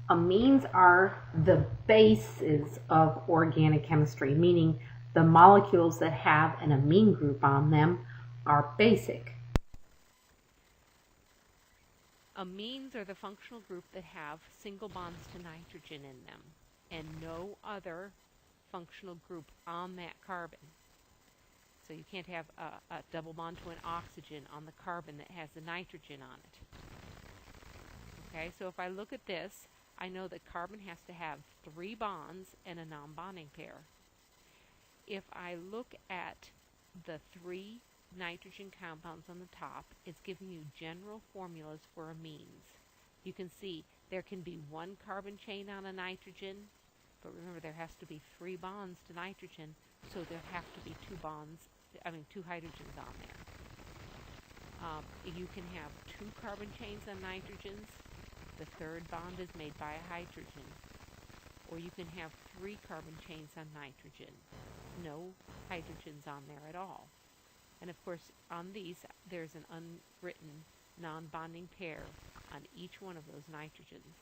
Amines are the bases of organic chemistry, meaning the molecules that have an amine group on them are basic. Amines are the functional group that have single bonds to nitrogen in them and no other functional group on that carbon. So you can't have a double bond to an oxygen on the carbon that has the nitrogen on it. Okay, so if I look at this, I know that carbon has to have 3 bonds and a non-bonding pair. If I look at the 3 nitrogen compounds on the top, it's giving you general formulas for amines. You can see there can be 1 carbon chain on a nitrogen, but remember there has to be 3 bonds to nitrogen, so there have to be 2 hydrogens on there. You can have 2 carbon chains on nitrogens. The 3rd bond is made by a hydrogen. Or you can have 3 carbon chains on nitrogen. No hydrogens on there at all. And of course, on these, there's an unwritten non-bonding pair on each one of those nitrogens.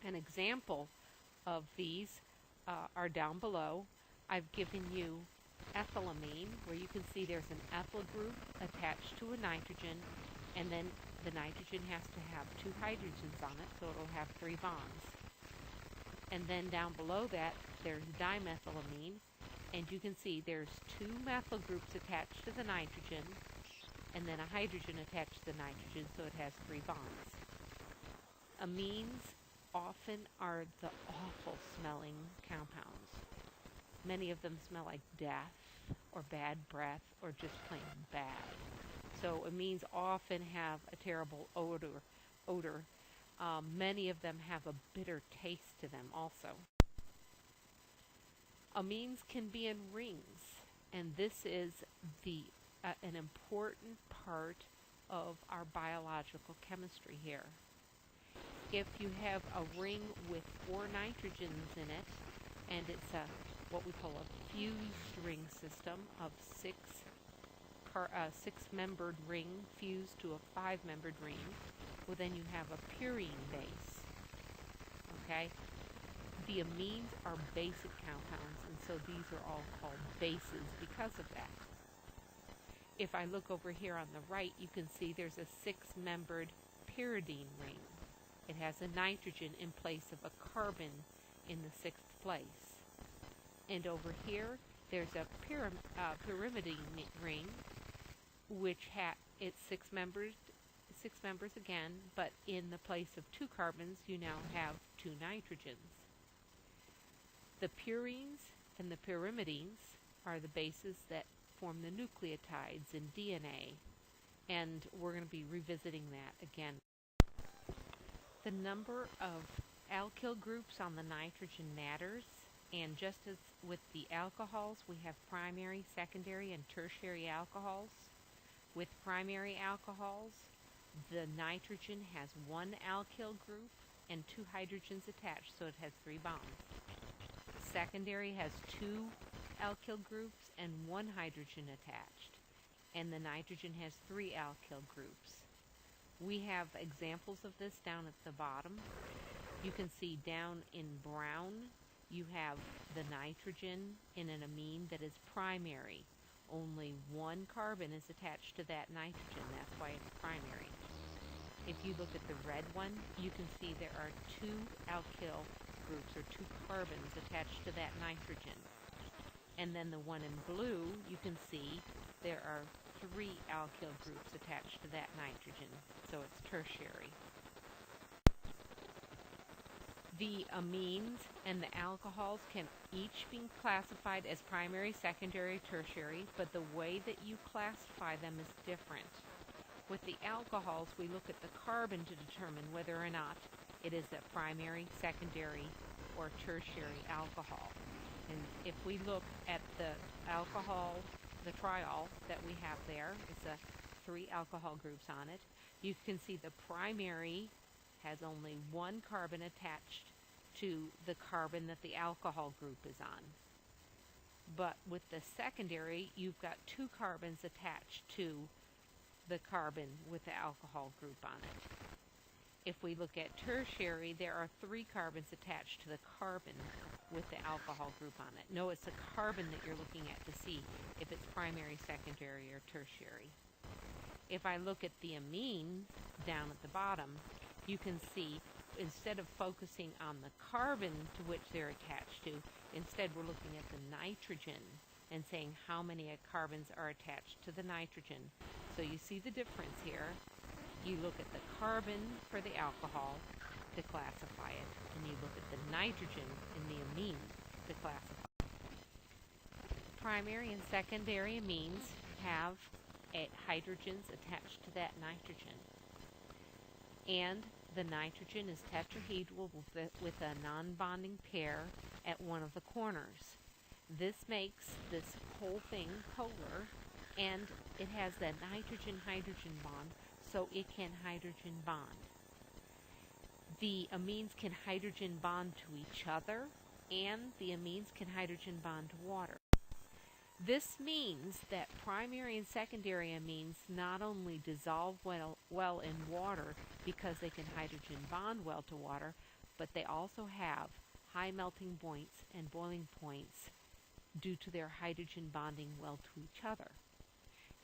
An example of these are down below. I've given you ethylamine, where you can see there's an ethyl group attached to a nitrogen, and then the nitrogen has to have 2 hydrogens on it, so it'll have 3 bonds. And then down below that, there's dimethylamine, and you can see there's 2 methyl groups attached to the nitrogen, and then a hydrogen attached to the nitrogen, so it has 3 bonds. Amines often are the awful smelling compounds. Many of them smell like death, or bad breath, or just plain bad. So amines often have a terrible odor. Many of them have a bitter taste to them also. Amines can be in rings, and this is an important part of our biological chemistry here. If you have a ring with 4 nitrogens in it, and it's what we call a fused ring system of 6-membered ring fused to a 5-membered ring, well, then you have a purine base. Okay? The amines are basic compounds, and so these are all called bases because of that. If I look over here on the right, you can see there's a 6-membered pyridine ring. It has a nitrogen in place of a carbon in the 6th place. And over here, there's a pyrimidine ring, which it's 6 members again, but in the place of 2 carbons, you now have 2 nitrogens. The purines and the pyrimidines are the bases that form the nucleotides in DNA, and we're going to be revisiting that again. The number of alkyl groups on the nitrogen matters, and just as with the alcohols, we have primary, secondary, and tertiary alcohols. With primary alcohols, the nitrogen has 1 alkyl group and 2 hydrogens attached, so it has 3 bonds. Secondary has 2 alkyl groups and 1 hydrogen attached, and the nitrogen has 3 alkyl groups. We have examples of this down at the bottom. You can see down in brown, you have the nitrogen in an amine that is primary. Only 1 carbon is attached to that nitrogen. That's why it's primary. If you look at the red one, you can see there are 2 alkyl groups, or 2 carbons attached to that nitrogen. And then the one in blue, you can see there are 3 alkyl groups attached to that nitrogen, so it's tertiary. The amines and the alcohols can each be classified as primary, secondary, tertiary, but the way that you classify them is different. With the alcohols, we look at the carbon to determine whether or not it is a primary, secondary, or tertiary alcohol. And if we look at the alcohol, the triol that we have there, it's 3 alcohol groups on it. You can see the primary has only 1 carbon attached to the carbon that the alcohol group is on. But with the secondary, you've got 2 carbons attached to the carbon with the alcohol group on it. If we look at tertiary, there are 3 carbons attached to the carbon with the alcohol group on it. No, it's the carbon that you're looking at to see if it's primary, secondary, or tertiary. If I look at the amines down at the bottom, you can see instead of focusing on the carbon to which they're attached to, instead we're looking at the nitrogen and saying how many carbons are attached to the nitrogen. So you see the difference here. You look at the carbon for the alcohol to classify it, and you look at the nitrogen in the amine to classify it. Primary and secondary amines have hydrogens attached to that nitrogen. And the nitrogen is tetrahedral with a non-bonding pair at one of the corners. This makes this whole thing polar, and it has that nitrogen-hydrogen bond, so it can hydrogen bond. The amines can hydrogen bond to each other, and the amines can hydrogen bond to water. This means that primary and secondary amines not only dissolve well in water because they can hydrogen bond well to water, but they also have high melting points and boiling points due to their hydrogen bonding well to each other.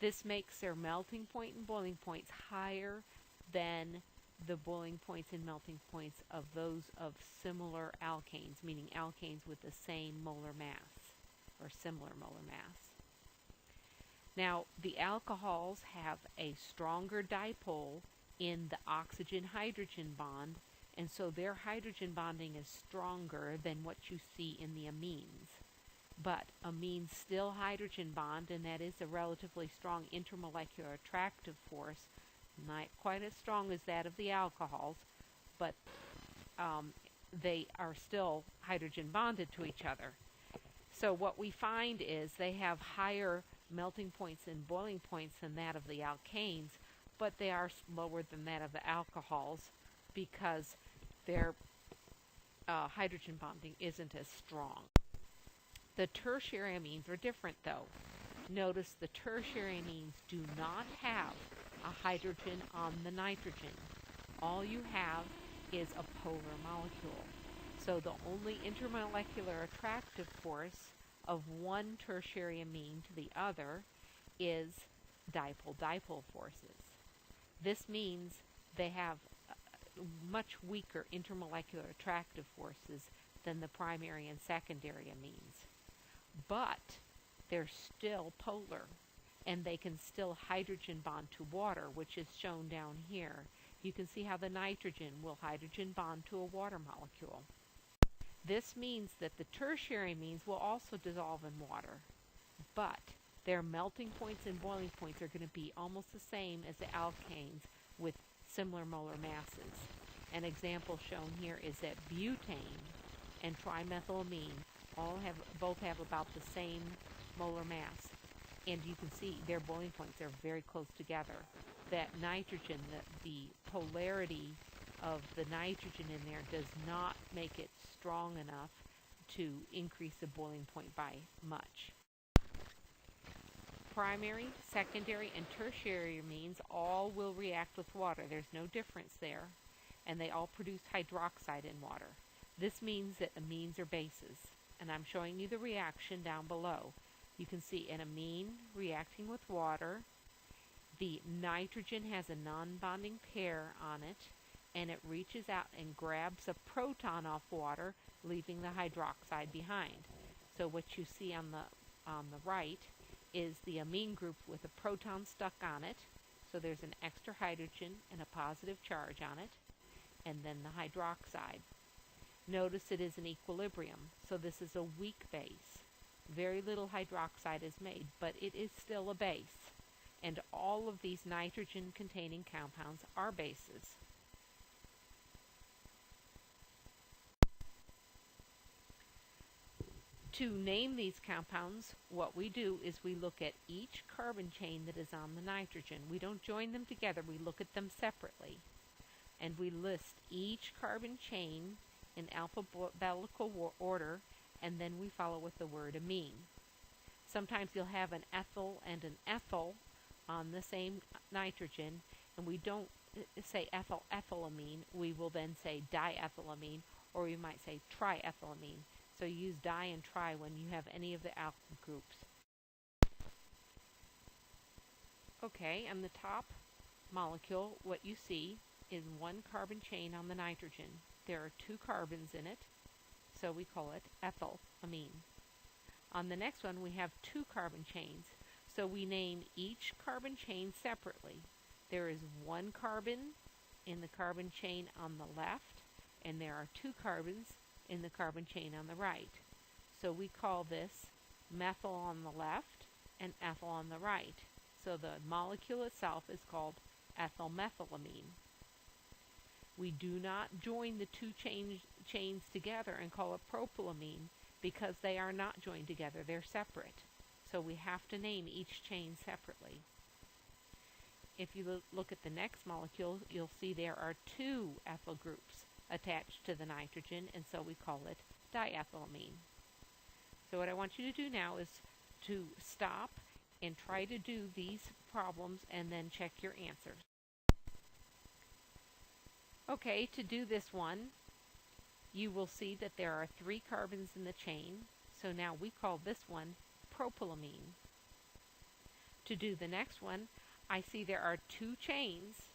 This makes their melting point and boiling points higher than the boiling points and melting points of those of similar alkanes, meaning alkanes with the same molar mass or similar molar mass. Now, the alcohols have a stronger dipole in the oxygen-hydrogen bond, and so their hydrogen bonding is stronger than what you see in the amines. But amines still hydrogen bond, and that is a relatively strong intermolecular attractive force, not quite as strong as that of the alcohols, but they are still hydrogen bonded to each other. So what we find is they have higher melting points and boiling points than that of the alkanes, but they are lower than that of the alcohols because their hydrogen bonding isn't as strong. The tertiary amines are different though. Notice the tertiary amines do not have a hydrogen on the nitrogen. All you have is a polar molecule. So the only intermolecular attractive force of one tertiary amine to the other is dipole-dipole forces. This means they have much weaker intermolecular attractive forces than the primary and secondary amines. But they're still polar, and they can still hydrogen bond to water, which is shown down here. You can see how the nitrogen will hydrogen bond to a water molecule. This means that the tertiary amines will also dissolve in water, but their melting points and boiling points are going to be almost the same as the alkanes with similar molar masses. An example shown here is that butane and trimethylamine both have about the same molar mass, and you can see their boiling points are very close together. That nitrogen, the polarity of the nitrogen in there does not make it strong enough to increase the boiling point by much. Primary, secondary, and tertiary amines all will react with water. There's no difference there, and they all produce hydroxide in water. This means that amines are bases, and I'm showing you the reaction down below. You can see an amine reacting with water. The nitrogen has a non-bonding pair on it, and it reaches out and grabs a proton off water, leaving the hydroxide behind. So what you see on the right is the amine group with a proton stuck on it. So there's an extra hydrogen and a positive charge on it, and then the hydroxide. Notice it is in equilibrium, so this is a weak base. Very little hydroxide is made, but it is still a base. And all of these nitrogen-containing compounds are bases. To name these compounds, what we do is we look at each carbon chain that is on the nitrogen. We don't join them together, we look at them separately. And we list each carbon chain in alphabetical order, and then we follow with the word amine. Sometimes you'll have an ethyl and an ethyl on the same nitrogen, and we don't say ethylamine, we will then say diethylamine, or we might say triethylamine. So use di and tri when you have any of the alkyl groups. Okay, on the top molecule, what you see is one carbon chain on the nitrogen. There are 2 carbons in it, so we call it ethylamine. On the next one, we have 2 carbon chains, so we name each carbon chain separately. There is 1 carbon in the carbon chain on the left, and there are 2 carbons in the carbon chain on the right. So we call this methyl on the left and ethyl on the right. So the molecule itself is called ethylmethylamine. We do not join the 2 chains together and call it propylamine because they are not joined together. They're separate. So we have to name each chain separately. If you look at the next molecule, you'll see there are 2 ethyl groups attached to the nitrogen, and so we call it diethylamine. So what I want you to do now is to stop and try to do these problems and then check your answers. Okay, to do this one, you will see that there are 3 carbons in the chain, so now we call this one propylamine. To do the next one, I see there are 2 chains.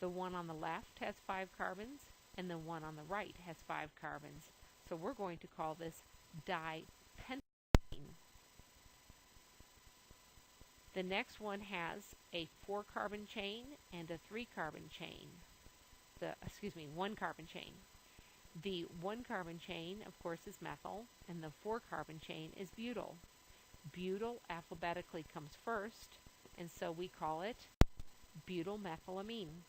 The one on the left has 5 carbons, and the one on the right has 5 carbons. So we're going to call this dipentylamine. The next one has a 4 carbon chain and a 3 carbon chain. 1 carbon chain. The 1 carbon chain, of course, is methyl, and the 4 carbon chain is butyl. Butyl alphabetically comes first, and so we call it butylmethylamine.